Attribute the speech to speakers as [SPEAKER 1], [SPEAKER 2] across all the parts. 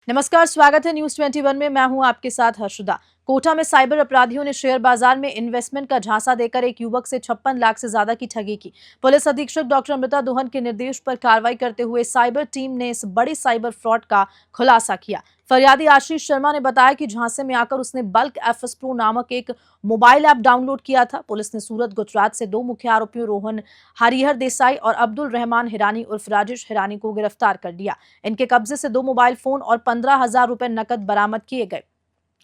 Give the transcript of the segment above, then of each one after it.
[SPEAKER 1] नमस्कार, स्वागत है न्यूज 21 में। मैं हूं आपके साथ हर्षदा। कोटा में साइबर अपराधियों ने शेयर बाजार में इन्वेस्टमेंट का झांसा देकर एक युवक से 56 लाख से ज्यादा की ठगी की। पुलिस अधीक्षक डॉक्टर अमृता दोहन के निर्देश पर कार्रवाई करते हुए साइबर टीम ने इस बड़ी साइबर फ्रॉड का खुलासा किया। फरियादी आशीष शर्मा ने बताया कि झांसे में आकर उसने बल्क एफएस प्रो नामक एक मोबाइल ऐप डाउनलोड किया था। पुलिस ने सूरत, गुजरात से दो मुख्य आरोपियों रोहन हरिहर देसाई और अब्दुल रहमान हिरानी उर्फ राजेश हिरानी को गिरफ्तार कर लिया। इनके कब्जे से 2 मोबाइल फोन और 15,000 रुपए नकद बरामद किए गए।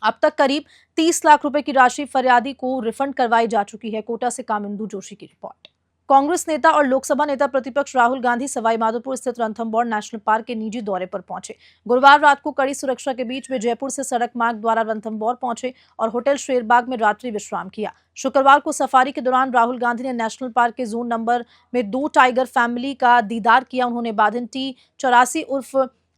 [SPEAKER 1] अब तक करीब 30 लाख रुपए की राशि फरियादी को रिफंड करवाई जा चुकी है। कोटा से कामिंदु जोशी की रिपोर्ट। कांग्रेस नेता और लोकसभा नेता प्रतिपक्ष राहुल गांधी सवाई माधोपुर स्थित रणथंभौर नेशनल पार्क के निजी दौरे पर पहुंचे। गुरुवार रात को कड़ी सुरक्षा के बीच वे जयपुर से सड़क मार्ग द्वारा रणथंभौर पहुंचे और होटल शेरबाग में रात्रि विश्राम किया। शुक्रवार को सफारी के दौरान राहुल गांधी ने नेशनल पार्क के जोन नंबर में 2 टाइगर फैमिली का दीदार किया। उन्होंने बाधिन T84 उर्फ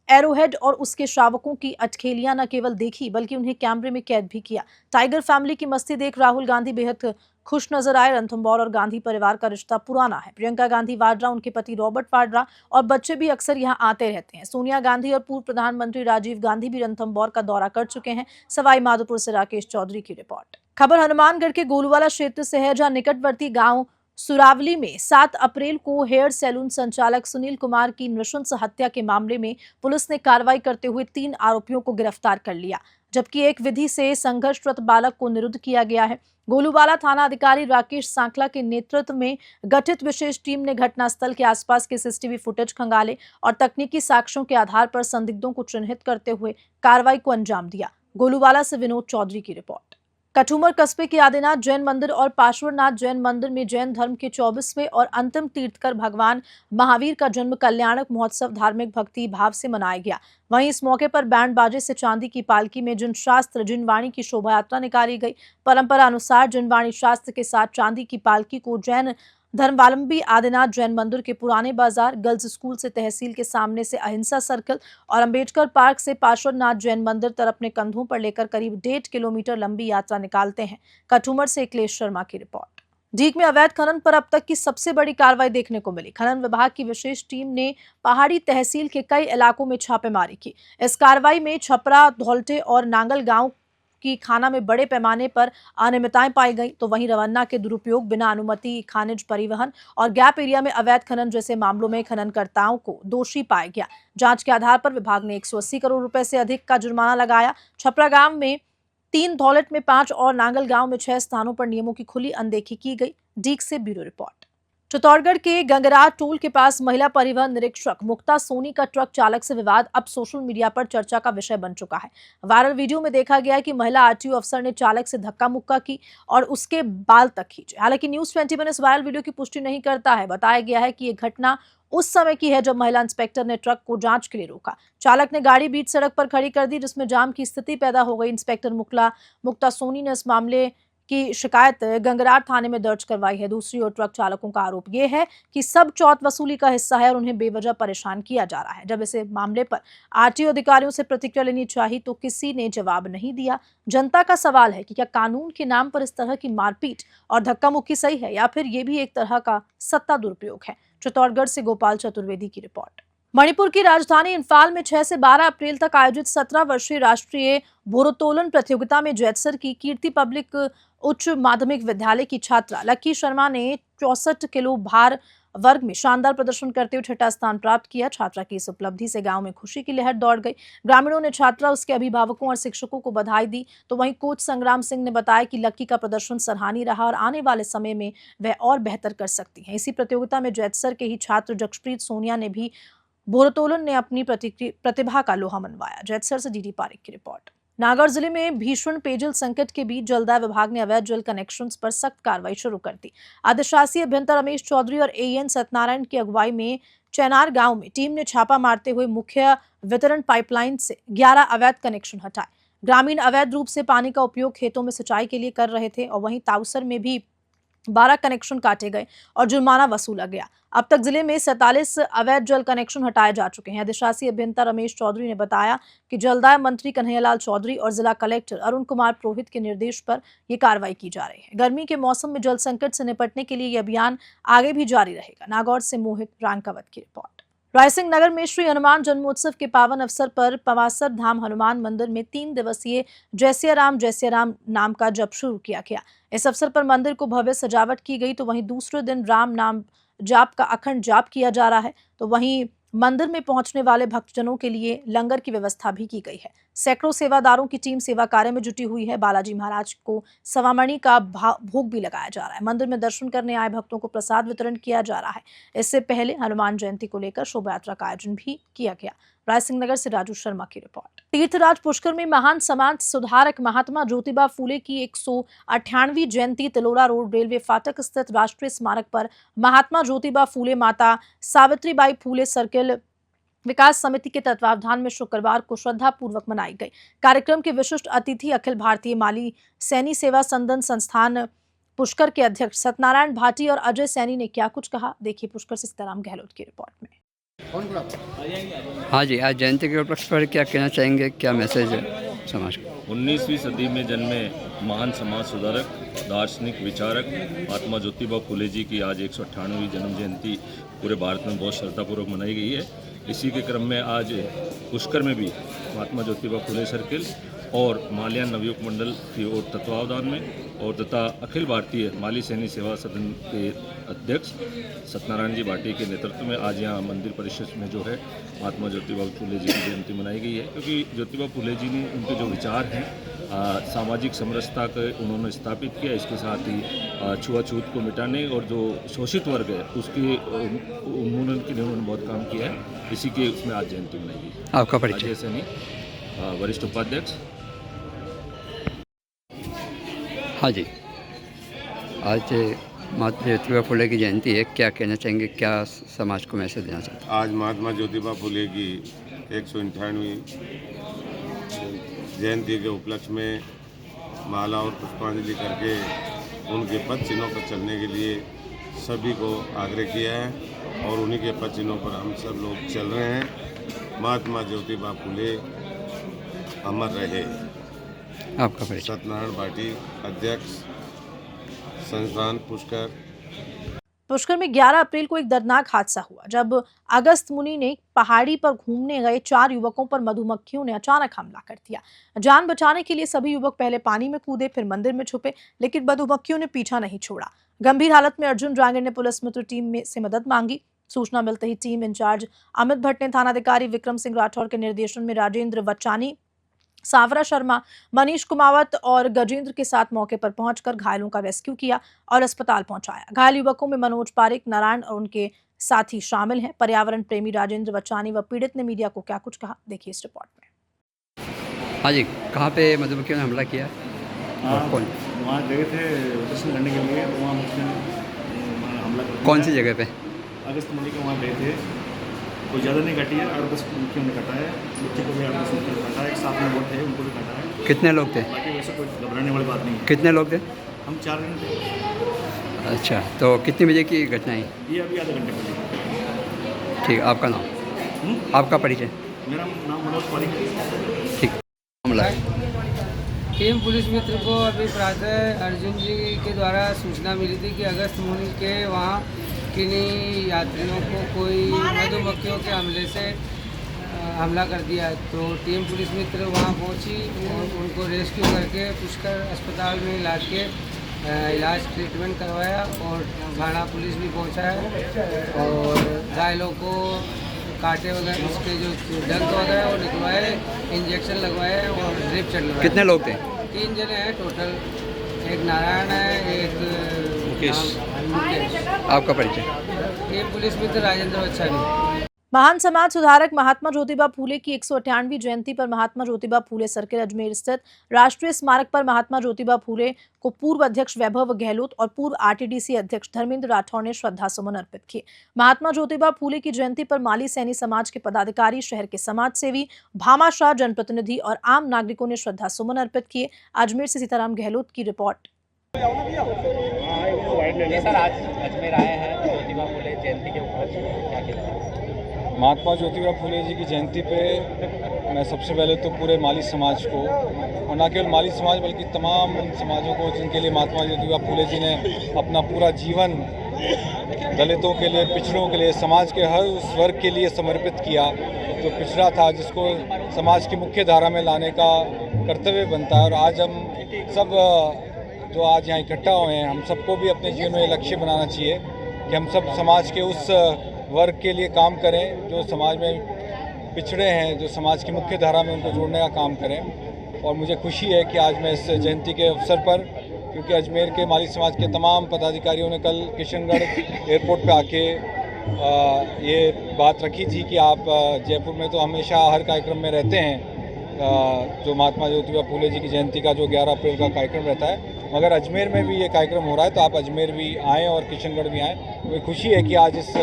[SPEAKER 1] एरोहेड और उसके शावकों की अटखेलियां न केवल देखी बल्कि उन्हें कैमरे में कैद भी किया। टाइगर फैमिली की मस्ती देख राहुल गांधी बेहद खुश नजर आए। रणथंभौर और गांधी परिवार का रिश्ता पुराना है। प्रियंका गांधी वाड्रा, उनके पति रॉबर्ट वाड्रा और बच्चे भी अक्सर यहां आते रहते हैं। सोनिया गांधी और पूर्व प्रधानमंत्री राजीव गांधी भी रणथंभौर का दौरा कर चुके हैं। सवाई माधोपुर से राकेश चौधरी की रिपोर्ट। खबर हनुमानगढ़ के गोलूवाला क्षेत्र से है, जहां निकटवर्ती गांव सुरावली में 7 अप्रैल को हेयर सैलून संचालक सुनील कुमार की नृशंस हत्या के मामले में पुलिस ने कार्रवाई करते हुए 3 आरोपियों को गिरफ्तार कर लिया, जबकि एक विधि से संघर्षरत बालक को निरुद्ध किया गया है। गोलूवाला थाना अधिकारी राकेश सांकला के नेतृत्व में गठित विशेष टीम ने घटनास्थल के आसपास के सीसीटीवी फुटेज खंगाले और तकनीकी साक्ष्यों के आधार पर संदिग्धों को चिन्हित करते हुए कार्रवाई को अंजाम दिया। गोलूवाला से विनोद चौधरी की रिपोर्ट। कठुमर कस्बे के आदिनाथ जैन मंदिर और पार्श्वनाथ जैन मंदिर में जैन धर्म के 24वें और अंतिम तीर्थकर भगवान महावीर का जन्म कल्याणक महोत्सव धार्मिक भक्ति भाव से मनाया गया। वहीं इस मौके पर बैंड बाजे से चांदी की पालकी में जिन शास्त्र जिनवाणी की शोभा यात्रा निकाली गई। परंपरा अनुसार जिनवाणी शास्त्र के साथ चांदी की पालकी को जैन धर्मावलंबी आदिनाथ जैन मंदिर के पुराने बाजार, गर्ल्स स्कूल से तहसील के सामने से अहिंसा सर्कल और अंबेडकर पार्क से पार्श्वनाथ जैन मंदिर तक अपने कंधों पर लेकर करीब 1.5 किलोमीटर लंबी यात्रा निकालते हैं। कठुमर से अखिलेश शर्मा की रिपोर्ट। डीग में अवैध खनन पर अब तक की सबसे बड़ी कार्रवाई देखने को मिली। खनन विभाग की विशेष टीम ने पहाड़ी तहसील के कई इलाकों में छापेमारी की। इस कार्रवाई में छपरा, धौलटे और नांगल गांव की खाना में बड़े पैमाने पर अनियमितताएं पाई गई, तो वहीं रवन्ना के दुरुपयोग, बिना अनुमति खनिज परिवहन और गैप एरिया में अवैध खनन जैसे मामलों में खननकर्ताओं को दोषी पाया गया। जांच के आधार पर विभाग ने 180 करोड़ रुपए से अधिक का जुर्माना लगाया। छपरा गांव में 3, धौलट में 5 और नांगल गांव में 6 स्थानों पर नियमों की खुली अनदेखी की गई। डीग से ब्यूरो रिपोर्ट। चित्तौड़गढ़ के गंगरार टोल के पास महिला परिवहन निरीक्षक मुक्ता सोनी का ट्रक चालक से विवाद अब सोशल मीडिया पर चर्चा का विषय बन चुका है। वायरल वीडियो में देखा गया है कि महिला आरटीओ अफसर ने चालक से धक्का मुक्का की और उसके बाल तक खींचे। हालांकि न्यूज 21 इस वायरल वीडियो की पुष्टि नहीं करता है। बताया गया है कि यह घटना उस समय की है जब महिला इंस्पेक्टर ने ट्रक को जांच के लिए रोका। चालक ने गाड़ी बीच सड़क पर खड़ी कर दी, जिसमें जाम की स्थिति पैदा हो गई। इंस्पेक्टर मुक्ता सोनी ने इस मामले की शिकायत गंगरार थाने में दर्ज करवाई है। दूसरी ओर ट्रक चालकों का आरोप यह है कि सब चौथ वसूली का हिस्सा है और उन्हें बेवजह परेशान किया जा रहा है। जब इस मामले पर आरटीओ अधिकारियों से प्रतिक्रिया लेनी चाहिए तो किसी ने जवाब नहीं दिया। जनता का सवाल है कि क्या कानून के नाम पर इस तरह की मारपीट और धक्का मुक्की सही है या फिर ये भी एक तरह का सत्ता दुरुपयोग है। चित्तौड़गढ़ से गोपाल चतुर्वेदी की रिपोर्ट। मणिपुर की राजधानी इम्फाल में 6 से 12 अप्रैल तक आयोजित 17 वर्षीय राष्ट्रीय भारोत्तोलन प्रतियोगिता में जैतसर की कीर्ति पब्लिक उच्च माध्यमिक विद्यालय की छात्रा लकी शर्मा ने 64 किलो भार वर्ग में शानदार प्रदर्शन करते हुए 6ठा स्थान प्राप्त किया। छात्रा की इस उपलब्धि से गांव में खुशी की लहर दौड़ गई। ग्रामीणों ने छात्रा, उसके अभिभावकों और शिक्षकों को बधाई दी। तो वहीं कोच संग्राम सिंह ने बताया कि लक्की का प्रदर्शन सराहनीय रहा और आने वाले समय में वह और बेहतर कर सकती हैं। इसी प्रतियोगिता में जैतसर के ही छात्र जक्षप्रीत सोनिया ने भी भारोत्तोलन ने अपनी प्रतिभा का लोहा मनवाया। जैतसर से डीडी पारिक की रिपोर्ट। नागौर जिले में भीषण पेयजल संकट के बीच जलदाय विभाग ने अवैध जल कनेक्शंस पर सख्त कार्रवाई शुरू कर दी। अधिशासी अभियंता रमेश चौधरी और एएन सत्यनारायण की अगुवाई में चैनार गांव में टीम ने छापा मारते हुए मुख्य वितरण पाइपलाइन से 11 अवैध कनेक्शन हटाए। ग्रामीण अवैध रूप से पानी का उपयोग खेतों में सिंचाई के लिए कर रहे थे और वहीं ताउसर में भी 12 कनेक्शन काटे गए और जुर्माना वसूला गया। अब तक जिले में 47 अवैध जल कनेक्शन हटाए जा चुके हैं। अधिशासी अभियंता रमेश चौधरी ने बताया कि जलदाय मंत्री कन्हैयालाल चौधरी और जिला कलेक्टर अरुण कुमार पुरोहित के निर्देश पर यह कार्रवाई की जा रही है। गर्मी के मौसम में जल संकट से निपटने के लिए यह अभियान आगे भी जारी रहेगा। नागौर से मोहित रांकावत की रिपोर्ट। रायसिंह नगर में श्री हनुमान जन्मोत्सव के पावन अवसर पर पवासर धाम हनुमान मंदिर में 3 दिवसीय जय सिया राम नाम का जप शुरू किया गया। इस अवसर पर मंदिर को भव्य सजावट की गई, तो वहीं दूसरे दिन राम नाम जाप का अखंड जाप किया जा रहा है। तो वहीं मंदिर में पहुंचने वाले भक्तजनों के लिए लंगर की व्यवस्था भी की गई है। सैकड़ों सेवादारों की टीम सेवा कार्य में जुटी हुई है। बालाजी महाराज को सवामणि का भोग भी लगाया जा रहा है। मंदिर में दर्शन करने आए भक्तों को प्रसाद वितरण किया जा रहा है। इससे पहले हनुमान जयंती को लेकर शोभा यात्रा का आयोजन भी किया गया। रायसिंह नगर से राजू शर्मा की रिपोर्ट। तीर्थराज पुष्कर में महान समाज सुधारक महात्मा ज्योतिबा फूले की 198वीं जयंती तिलोरा रोड रेलवे फाटक स्थित राष्ट्रीय स्मारक पर महात्मा ज्योतिबा फूले माता सावित्रीबाई फूले सर्किल विकास समिति के तत्वावधान में शुक्रवार को श्रद्धा पूर्वक मनाई गई। कार्यक्रम के विशिष्ट अतिथि अखिल भारतीय माली सैनी सेवा संदन संस्थान पुष्कर के अध्यक्ष सत्यनारायण भाटी और अजय सैनी ने क्या कुछ कहा, देखिए पुष्कर से सीताराम गहलोत की रिपोर्ट में।
[SPEAKER 2] हाँ जी, आज जयंती के उपलक्ष्य पर क्या कहना चाहेंगे, क्या मैसेज है समाज को?
[SPEAKER 3] 19वीं सदी में जन्मे महान समाज सुधारक, दार्शनिक विचारक महात्मा ज्योतिबा फूले जी की आज 198वीं जन्म जयंती पूरे भारत में बहुत श्रद्धापूर्वक मनाई गई है। इसी के क्रम में आज पुष्कर में भी महात्मा ज्योतिबा फूले सर्किल और माल्यान नवयुग मंडल की ओर तत्वावधान में और तथा अखिल भारतीय माली सैनी सेवा सदन के अध्यक्ष सत्यनारायण जी भाटी के नेतृत्व में आज यहाँ मंदिर परिषद में जो है महात्मा ज्योतिबा फूले जी की जयंती मनाई गई है। क्योंकि ज्योतिबा फूले जी ने उनके जो विचार हैं सामाजिक समरसता के उन्होंने स्थापित किया। इसके साथ ही छुआछूत को मिटाने और जो शोषित वर्ग है उसके उन्मूलन के लिए उन्होंने बहुत काम किया है। इसी के उसमें आज जयंती मनाई गई।
[SPEAKER 2] आपका परिचय?
[SPEAKER 3] अजय सैनी, वरिष्ठ उपाध्यक्ष।
[SPEAKER 2] हाँ जी, आज महात्मा ज्योतिबा फूले की जयंती है, क्या कहना चाहेंगे, क्या समाज को मैसेज देना चाहते हैं?
[SPEAKER 4] आज महात्मा ज्योतिबा फूले की 198वीं जयंती के उपलक्ष्य में माला और पुष्पांजलि करके उनके पद चिन्हों पर चलने के लिए सभी को आग्रह किया है और उन्हीं के पद चिन्हों पर हम सब लोग चल रहे हैं। महात्मा ज्योतिबा फूले अमर रहे।
[SPEAKER 2] आपका परिचय?
[SPEAKER 4] सत्यनारायण भाटी, अध्यक्ष संस्थान पुष्कर।
[SPEAKER 1] पुष्कर में 11 अप्रैल को एक दर्दनाक हादसा हुआ जब अगस्त मुनि ने पहाड़ी पर घूमने गए 4 युवकों पर मधुमक्खियों ने अचानक हमला कर दिया। जान बचाने के लिए सभी युवक पहले पानी में कूदे, फिर मंदिर में छुपे, लेकिन मधुमक्खियों ने पीछा नहीं छोड़ा। गंभीर हालत में अर्जुन रांगे ने पुलिस मित्र टीम से मदद मांगी। सूचना मिलते ही टीम इंचार्ज अमित भट्ट ने थानाधिकारी विक्रम सिंह राठौर के निर्देशन में राजेंद्र वच्चानी, सावरा शर्मा, मनीष कुमावत और गजेंद्र के साथ मौके पर पहुंचकर घायलों का रेस्क्यू किया और अस्पताल पहुंचाया। घायल युवकों में मनोज पारिक, नारायण और उनके साथी शामिल हैं। पर्यावरण प्रेमी राजेंद्र वच्चानी व पीड़ित ने मीडिया को क्या कुछ कहा, देखिए इस रिपोर्ट में।
[SPEAKER 2] हाँ जी, कहाँ पे मधुमक्खियों ने हमला किया? कौन?
[SPEAKER 5] वहाँ गए थे दर्शन करने के लिए, वहाँ हमला कर दिया।
[SPEAKER 2] कौन सी जगह पे?
[SPEAKER 5] अगस्त मुनि के वहाँ गए थे। कोई ज़्यादा नहीं काटी है, 8-10 मुर्गियों ने काटा है। बच्चे को भी 8-10 मुर्गियों ने काटा है। एक साथ में वो थे, उनको भी काटा है।
[SPEAKER 2] कितने लोग थे?
[SPEAKER 5] बाकी वैसे कोई घबराने वाली बात नहीं है।
[SPEAKER 2] कितने लोग थे?
[SPEAKER 5] हम 4 जन थे।
[SPEAKER 2] अच्छा, तो कितनी बजे की घटना है?
[SPEAKER 5] ये अभी आधे घंटे पहले।
[SPEAKER 2] ठीक, आपका नाम? आपका परिचय?
[SPEAKER 5] मेरा नाम मनोज पारिक।
[SPEAKER 2] ठीक, हमला है।
[SPEAKER 6] टीम पुलिस मित्र को अभी प्रातः अर्जुन जी के द्वारा सूचना मिली थी कि अगस्त मुनि के वहाँ किन्हीं यात्रियों को कोई मधुमक्खियों के हमले से हमला कर दिया। तो टीम पुलिस मित्र वहाँ पहुँची और उनको रेस्क्यू करके पुष्कर अस्पताल में इलाज ट्रीटमेंट करवाया और घाना पुलिस भी पहुँचा है और घायलों को कांटे वगैरह उसके जो दंत वगैरह वो निकलवाए, इंजेक्शन लगवाए और ड्रिप चलवाए।
[SPEAKER 2] कितने लोग थे?
[SPEAKER 6] 3 जने हैं टोटल, एक नारायण है, एक मुकेश।
[SPEAKER 2] आपका परिचय?
[SPEAKER 6] टीम पुलिस मित्र राजेंद्र वच्चानी।
[SPEAKER 1] महान समाज सुधारक महात्मा ज्योतिबा फूले की 198वीं जयंती पर महात्मा ज्योतिबा फूले सर्किल अजमेर स्थित राष्ट्रीय स्मारक पर महात्मा ज्योतिबा फूले को पूर्व अध्यक्ष वैभव गहलोत और पूर्व आरटीडीसी अध्यक्ष धर्मेंद्र राठौर ने श्रद्धा सुमन अर्पित किए। महात्मा ज्योतिबा फूले की जयंती पर माली सैनी समाज के पदाधिकारी, शहर के समाज सेवी, भामाशाह जनप्रतिनिधि और आम नागरिकों ने श्रद्धा सुमन अर्पित किए। अजमेर से सीताराम गहलोत की रिपोर्ट।
[SPEAKER 7] सर, आज अजमेर आए हैं ज्योतिबा फूले जयंती के उपलक्ष्य में, क्या कहना है?
[SPEAKER 8] महात्मा ज्योतिबा फूले जी की जयंती पे मैं सबसे पहले तो पूरे माली समाज को, और न केवल माली समाज बल्कि तमाम उन समाजों को जिनके लिए महात्मा ज्योतिबा फूले जी ने अपना पूरा जीवन दलितों के लिए, पिछड़ों के लिए, समाज के हर उस वर्ग के लिए समर्पित किया जो पिछड़ा था, जिसको समाज की मुख्य धारा में लाने का कर्तव्य बनता है। और आज हम सब जो आज यहाँ इकट्ठा हुए हैं, हम सबको भी अपने जीवन में लक्ष्य बनाना चाहिए कि हम सब समाज के उस वर्ग के लिए काम करें जो समाज में पिछड़े हैं, जो समाज की मुख्य धारा में उनको जोड़ने का काम करें। और मुझे खुशी है कि आज मैं इस जयंती के अवसर पर, क्योंकि अजमेर के माली समाज के तमाम पदाधिकारियों ने कल किशनगढ़ एयरपोर्ट पे आके ये बात रखी थी कि आप जयपुर में तो हमेशा हर कार्यक्रम में रहते हैं, जो महात्मा ज्योतिबा फूले जी की जयंती का जो 11 अप्रैल का कार्यक्रम रहता है, मगर अजमेर में भी ये कार्यक्रम हो रहा है, तो आप अजमेर भी आएँ और किशनगढ़ भी आएँ। मुझे खुशी है कि आज इस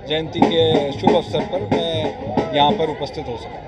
[SPEAKER 8] जयंती के शुभ अवसर पर मैं यहाँ पर उपस्थित हो सका।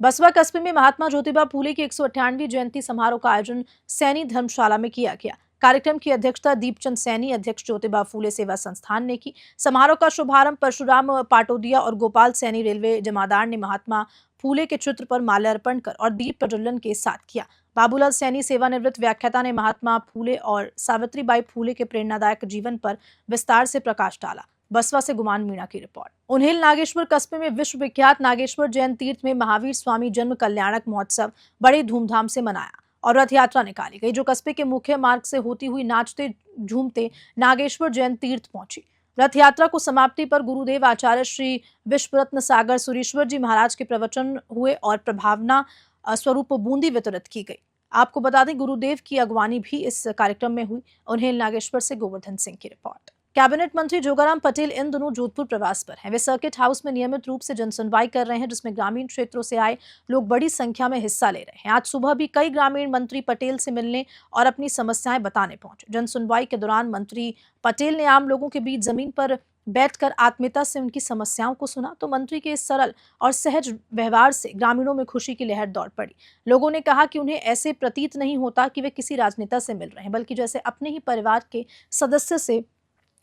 [SPEAKER 1] बसवा कस्बे में महात्मा ज्योतिबा फूले की 198वीं जयंती समारोह का आयोजन सैनी धर्मशाला में किया गया। कार्यक्रम की अध्यक्षता दीपचंद सैनी, अध्यक्ष ज्योतिबा फूले सेवा संस्थान ने की। समारोह का शुभारंभ परशुराम पाटोदिया और गोपाल सैनी रेलवे जमादार ने महात्मा फूले के चित्र पर माल्यार्पण कर और दीप प्रज्वलन के साथ किया। बाबूलाल सैनी सेवानिवृत्त व्याख्याता ने महात्मा फूले और सावित्रीबाई फूले के प्रेरणादायक जीवन पर विस्तार से प्रकाश डाला। बसवा से गुमान मीणा की रिपोर्ट। उन्हेल नागेश्वर कस्बे में विश्व विख्यात नागेश्वर जैन तीर्थ में महावीर स्वामी जन्म कल्याणक महोत्सव बड़े धूमधाम से मनाया और रथ यात्रा निकाली गई, जो कस्बे के मुख्य मार्ग से होती हुई नाचते झूमते नागेश्वर जैन तीर्थ पहुंची। रथ यात्रा को समाप्ति पर गुरुदेव आचार्य श्री विश्वरत्न सागर सुरेश्वर जी महाराज के प्रवचन हुए और प्रभावना स्वरूप बूंदी वितरित की गई। आपको बता दें, गुरुदेव की अगवानी भी इस कार्यक्रम में हुई। उन्हेल नागेश्वर से गोवर्धन सिंह की रिपोर्ट। कैबिनेट मंत्री जोगाराम पटेल इन दिनों जोधपुर प्रवास पर हैं। वे सर्किट हाउस में नियमित रूप से जनसुनवाई कर रहे हैं, जिसमें ग्रामीण क्षेत्रों से आए लोग बड़ी संख्या में हिस्सा ले रहे हैं। आज सुबह भी कई ग्रामीण मंत्री पटेल से मिलने और अपनी समस्याएं बताने पहुंचे। जनसुनवाई के दौरान मंत्री पटेल ने आम लोगों के बीच जमीन पर बैठकर आत्मीयता से उनकी समस्याओं को सुना, तो मंत्री के इस सरल और सहज व्यवहार से ग्रामीणों में खुशी की लहर दौड़ पड़ी। लोगों ने कहा कि उन्हें ऐसे प्रतीत नहीं होता कि वे किसी राजनेता से मिल रहे हैं, बल्कि जैसे अपने ही परिवार के सदस्य से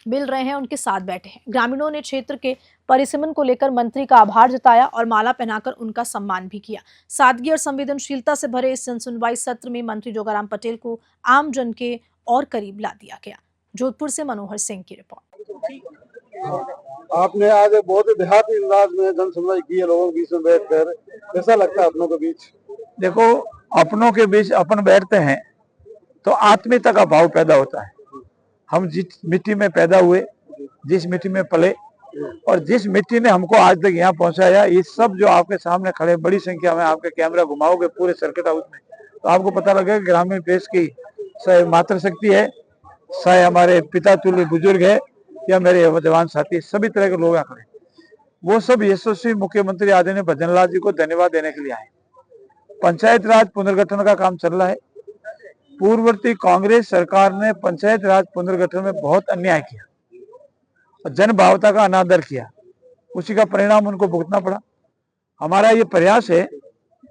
[SPEAKER 1] मिल रहे हैं, उनके साथ बैठे हैं। ग्रामीणों ने क्षेत्र के परिसीमन को लेकर मंत्री का आभार जताया और माला पहनाकर उनका सम्मान भी किया। सादगी और संवेदनशीलता से भरे इस जनसुनवाई सत्र में मंत्री जोगाराम पटेल को आम जन के और करीब ला दिया गया। जोधपुर से मनोहर सिंह की रिपोर्ट।
[SPEAKER 9] आपने आज बहुत ही देहाती अंदाज में जनसुनवाई की है, लोगों के बीच में बैठकर, कैसा लगता है अपनों के बीच?
[SPEAKER 10] देखो, अपनों के बीच अपन बैठते हैं तो आत्मीयता का भाव पैदा होता है। हम जिस मिट्टी में पैदा हुए, जिस मिट्टी में पले और जिस मिट्टी ने हमको आज तक यहाँ पहुंचाया, ये सब जो आपके सामने खड़े बड़ी संख्या में, आपके कैमरा घुमाओगे पूरे सर्किट हाउस में तो आपको पता लगेगा ग्रामीण देश की चाहे मातृशक्ति है, चाहे हमारे पिता तुल्य बुजुर्ग है या मेरे जवान साथी, सभी तरह के लोग यहाँ खड़े। वो सब यशस्वी मुख्यमंत्री आदरणीय भजनलाल जी को धन्यवाद देने के लिए आए। पंचायत राज पुनर्गठन का काम चल रहा है। पूर्ववर्ती कांग्रेस सरकार ने पंचायत राज पुनर्गठन में बहुत अन्याय किया और जन भावता का अनादर किया, उसी का परिणाम उनको भुगतना पड़ा। हमारा ये प्रयास है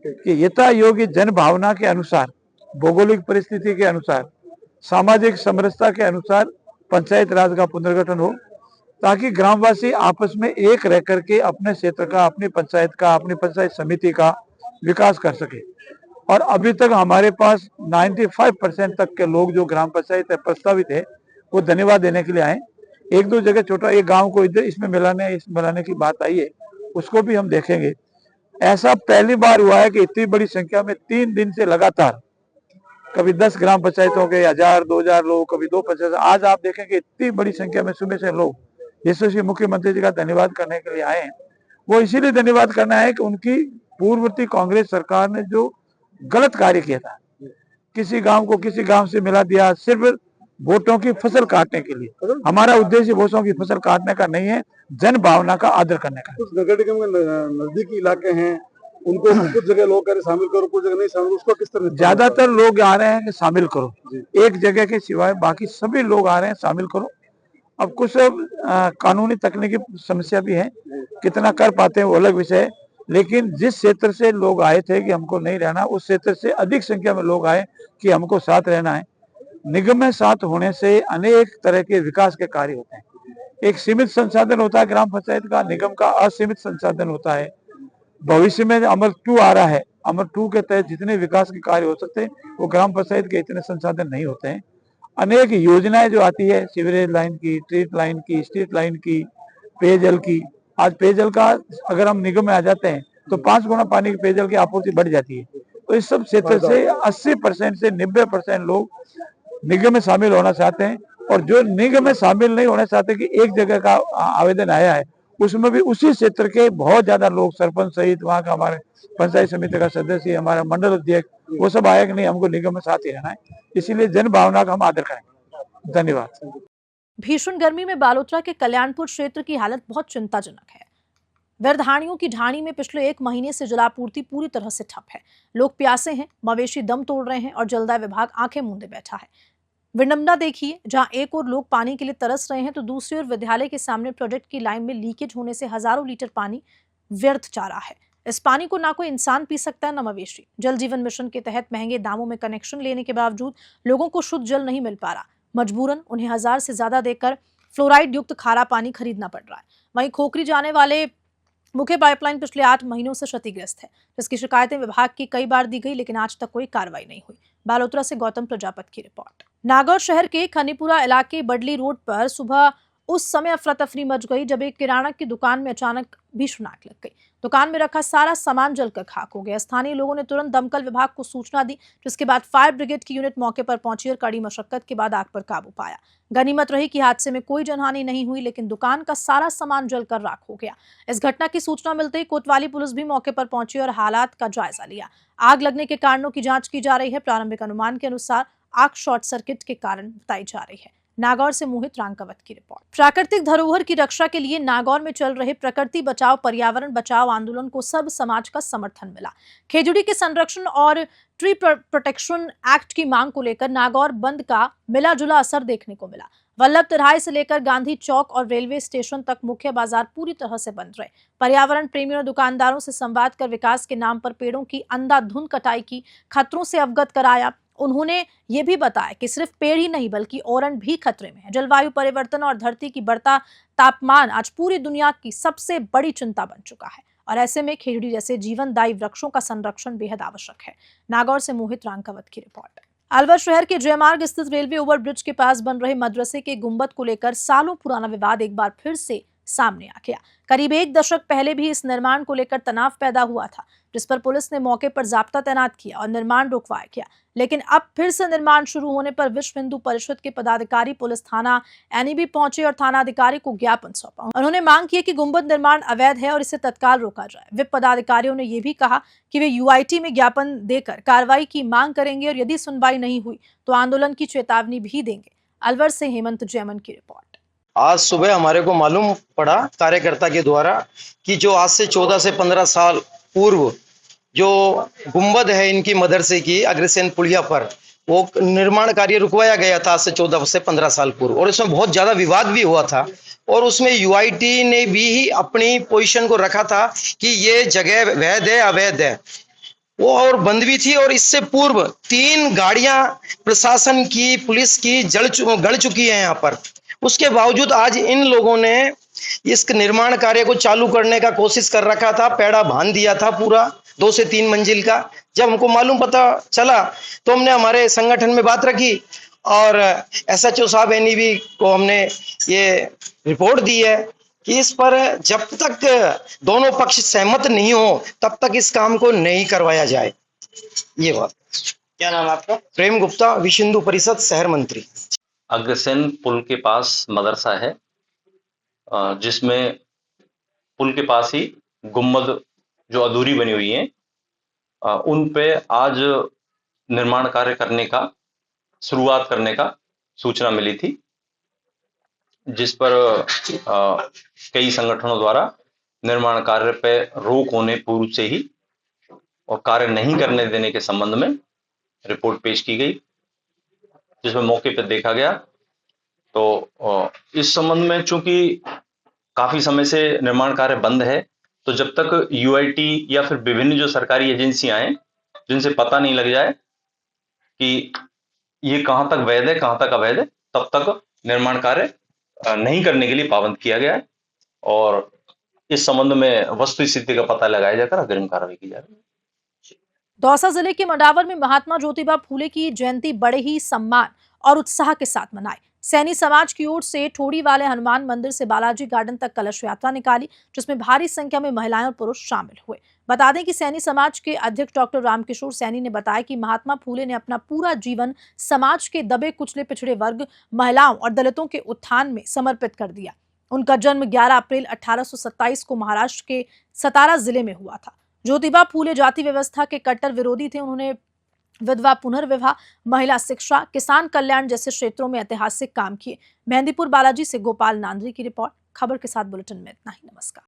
[SPEAKER 10] कि यथा योग्य जन भावना के अनुसार, भौगोलिक परिस्थिति के अनुसार, सामाजिक समरसता के अनुसार पंचायत राज का पुनर्गठन हो, ताकि ग्रामवासी आपस में एक रह करके अपने क्षेत्र का, अपनी पंचायत का, अपनी पंचायत समिति का विकास कर सके। और अभी तक हमारे पास 95% तक के लोग जो ग्राम पंचायत प्रस्तावित है वो धन्यवाद देने के लिए आए। एक दो जगह छोटा एक गांव को इधर इसमें मिलाने की बात आई है, उसको भी हम देखेंगे। ऐसा पहली बार हुआ है कि इतनी बड़ी संख्या में 3 दिन से लगातार कभी 10 ग्राम पंचायतों के 1000-2000 लोग, कभी 2 पंचायत, आज आप देखेंगे इतनी बड़ी संख्या में सुबह से लोग यशस्वी मुख्यमंत्री जी का धन्यवाद करने के लिए आए हैं। वो इसीलिए धन्यवाद करना है कि उनकी पूर्ववर्ती कांग्रेस सरकार ने जो गलत कार्य किया था, किसी गांव को किसी गांव से मिला दिया सिर्फ वोटों की फसल काटने के लिए। हमारा उद्देश्य वोटों की फसल काटने का नहीं है, जन भावना का आदर करने का।
[SPEAKER 9] कुछ नगर निगम के नजदीकी इलाके हैं, उनको कुछ जगह लोग कह रहे शामिल करो, कुछ जगह नहीं शामिल, उसको किस तरह?
[SPEAKER 10] ज्यादातर लोग आ रहे हैं कि शामिल करो, एक जगह के सिवाय बाकी सभी लोग आ रहे हैं शामिल करो। अब कुछ कानूनी तकनीकी समस्या भी है, कितना कर पाते हैं वो अलग विषय है, लेकिन जिस क्षेत्र से लोग आए थे कि हमको नहीं रहना, उस क्षेत्र से अधिक संख्या में लोग आए कि हमको साथ रहना है। निगम में साथ होने से अनेक तरह के विकास के कार्य होते हैं। एक सीमित संसाधन होता है ग्राम पंचायत का, निगम का असीमित संसाधन होता है। भविष्य में अमर 2 आ रहा है, अमर 2 के तहत जितने विकास के कार्य हो सकते हैं वो ग्राम पंचायत के इतने संसाधन नहीं होते हैं। अनेक योजनाएं जो आती है, सीवरेज लाइन की, स्ट्रीट लाइन की, स्ट्रीट लाइन की, पेयजल की। आज पेयजल का अगर हम निगम में आ जाते हैं तो 5 गुना पानी की पेयजल की आपूर्ति बढ़ जाती है। तो इस सब क्षेत्र से 80% से 90% लोग निगम में शामिल होना चाहते हैं, और जो निगम में शामिल नहीं होना चाहते कि एक जगह का आवेदन आया है, उसमें भी उसी क्षेत्र के बहुत ज्यादा लोग, सरपंच सहित वहाँ का हमारे पंचायत समिति का सदस्य, हमारा मंडल अध्यक्ष, वो सब आए कि नहीं हमको निगम में साथ ही रहना है। इसीलिए जन भावना का हम आदर करेंगे। धन्यवाद।
[SPEAKER 1] भीषण गर्मी में बालोतरा के कल्याणपुर क्षेत्र की हालत बहुत चिंताजनक है। व्यवधानियों की ढाणी में पिछले 1 महीने से जलापूर्ति पूरी तरह से ठप है। लोग प्यासे हैं, मवेशी दम तोड़ रहे हैं और जलदाय विभाग आंखें मूंदे बैठा है। विडंबना देखिए, जहां एक और लोग पानी के लिए तरस रहे हैं तो दूसरी ओर विद्यालय के सामने प्रोजेक्ट की लाइन में लीकेज होने से हजारों लीटर पानी व्यर्थ जा रहा है। इस पानी को ना कोई इंसान पी सकता है, न मवेशी। जल जीवन मिशन के तहत महंगे दामों में कनेक्शन लेने के बावजूद लोगों को शुद्ध जल नहीं मिल पा रहा। मजबूरन उन्हें 1000 से ज्यादा देकर फ्लोराइड युक्त खारा पानी खरीदना पड़ रहा है। वहीं खोखरी जाने वाले मुख्य पाइपलाइन पिछले 8 महीनों से क्षतिग्रस्त है, जिसकी शिकायतें विभाग की कई बार दी गई, लेकिन आज तक कोई कार्रवाई नहीं हुई। बालोतरा से गौतम प्रजापत की रिपोर्ट। नागौर शहर के खनीपुरा इलाके बडली रोड पर सुबह उस समय अफरा तफरी मच गई जब एक किराना की दुकान में अचानक भीषण आग लग गई। दुकान में रखा सारा सामान जलकर खाक हो गया। स्थानीय लोगों ने तुरंत दमकल विभाग को सूचना दी, जिसके बाद फायर ब्रिगेड की यूनिट मौके पर पहुंची और कड़ी मशक्कत के बाद आग पर काबू पाया। गनीमत रही कि हादसे में कोई जनहानि नहीं हुई, लेकिन दुकान का सारा सामान जलकर राख हो गया। इस घटना की सूचना मिलते ही कोतवाली पुलिस भी मौके पर पहुंची और हालात का जायजा लिया। आग लगने के कारणों की जांच की जा रही है। प्रारंभिक अनुमान के अनुसार आग शॉर्ट सर्किट के कारण बताई जा रही है। नागौर से मोहित रांकवत की रिपोर्ट। प्राकृतिक धरोहर की रक्षा के लिए नागौर में चल रहे प्रकृति बचाओ पर्यावरण बचाओ आंदोलन को सर्व समाज का समर्थन मिला। खेजड़ी के संरक्षण और ट्री प्रोटेक्शन एक्ट की मांग को लेकर नागौर बंद का मिला जुला असर देखने को मिला। वल्लभ तिराहे से लेकर गांधी चौक और रेलवे स्टेशन तक मुख्य बाजार पूरी तरह से बंद रहे। पर्यावरण प्रेमियों ने दुकानदारों से संवाद कर विकास के नाम पर पेड़ों की अंधाधुंध कटाई की खतरों से अवगत कराया। उन्होंने ये भी बताया कि सिर्फ पेड़ ही नहीं बल्कि ओरंड भी खतरे में है। जलवायु परिवर्तन और धरती की बढ़ता तापमान आज पूरी दुनिया की सबसे बड़ी चिंता बन चुका है, और ऐसे में खेजड़ी जैसे जीवनदायी वृक्षों का संरक्षण बेहद आवश्यक है। नागौर से मोहित रांकवत की रिपोर्ट। अलवर शहर के जयमार्ग स्थित रेलवे ओवरब्रिज के पास बन रहे मदरसे के गुंबद को लेकर सालों पुराना विवाद एक बार फिर से सामने आ गया। करीब 1 दशक पहले भी इस निर्माण को लेकर तनाव पैदा हुआ था, जिस पर पुलिस ने मौके पर जाब्ता तैनात किया और निर्माण रुकवाया गया। लेकिन अब फिर से निर्माण शुरू होने पर विश्व हिंदू परिषद के पदाधिकारी पुलिस थाना एनईबी पहुंचे और थानाधिकारी को ज्ञापन सौंपा। उन्होंने मांग की कि गुंबद निर्माण अवैध है और इसे तत्काल रोका जाए। विप पदाधिकारियों ने यह भी कहा कि वे यूआईटी में ज्ञापन देकर कार्रवाई की मांग करेंगे और यदि सुनवाई नहीं हुई तो आंदोलन की चेतावनी भी देंगे। अलवर से हेमंत जैमन की रिपोर्ट।
[SPEAKER 11] आज सुबह हमारे को मालूम पड़ा कार्यकर्ता के द्वारा कि जो आज से 14 से 15 साल पूर्व जो गुंबद है इनकी मदरसे की अग्रसेन पुलिया पर वो निर्माण कार्य रुकवाया गया था आज से 14 से 15 साल पूर्व, और इसमें बहुत ज़्यादा विवाद भी हुआ था। और उसमें यूआईटी ने भी अपनी पोजीशन को रखा था कि ये जगह वैध है अवैध है, वो और बंद भी थी। और इससे पूर्व 3 गाड़ियां प्रशासन की पुलिस की गड़ चुकी है यहाँ पर। उसके बावजूद आज इन लोगों ने इस निर्माण कार्य को चालू करने का कोशिश कर रखा था, पैड़ा बांध दिया था पूरा 2 से 3 मंजिल का। जब हमको मालूम पता चला तो हमने हमारे संगठन में बात रखी और एसएचओ साहब एनईबी को हमने ये रिपोर्ट दी है कि इस पर जब तक दोनों पक्ष सहमत नहीं हो तब तक इस काम को नहीं करवाया जाए। ये बात।
[SPEAKER 7] क्या नाम है आपका?
[SPEAKER 11] प्रेम गुप्ता, विश्व हिंदू परिषद शहर मंत्री।
[SPEAKER 12] अग्रसेन पुल के पास मदरसा है, जिसमें पुल के पास ही गुम्बद जो अधूरी बनी हुई है उन पे आज निर्माण कार्य करने का शुरुआत करने का सूचना मिली थी, जिस पर कई संगठनों द्वारा निर्माण कार्य पे रोक होने पूर्व से ही और कार्य नहीं करने देने के संबंध में रिपोर्ट पेश की गई, जिसमें मौके पर देखा गया। तो इस संबंध में चूंकि काफी समय से निर्माण कार्य बंद है, तो जब तक यूआईटी या फिर विभिन्न जो सरकारी एजेंसियां हैं जिनसे पता नहीं लग जाए कि ये कहां तक वैध है कहां तक अवैध है, तब तक निर्माण कार्य नहीं करने के लिए पाबंद किया गया है। और इस संबंध में वस्तु स्थिति का पता लगाया जाकर अग्रिम कार्रवाई की जा रही है।
[SPEAKER 1] दौसा जिले के मंडावर में महात्मा ज्योतिबा फूले की जयंती बड़े ही सम्मान और उत्साह के साथ मनाए। सैनी समाज की ओर से ठोड़ी वाले हनुमान मंदिर से बालाजी गार्डन तक कलश यात्रा निकाली, जिसमें भारी संख्या में महिलाएं और पुरुष शामिल हुए। बता दें कि सैनी समाज के अध्यक्ष डॉक्टर रामकिशोर सैनी ने बताया कि महात्मा फूले ने अपना पूरा जीवन समाज के दबे कुचले पिछड़े वर्ग, महिलाओं और दलितों के उत्थान में समर्पित कर दिया। उनका जन्म 11 अप्रैल 1827 को महाराष्ट्र के सतारा जिले में हुआ था। ज्योतिबा फूले जाति व्यवस्था के कट्टर विरोधी थे। उन्होंने विधवा पुनर्विवाह, महिला शिक्षा, किसान कल्याण जैसे क्षेत्रों में ऐतिहासिक काम किए। मेहंदीपुर बालाजी से गोपाल नांदरी की रिपोर्ट। खबर के साथ बुलेटिन में इतना ही। नमस्कार।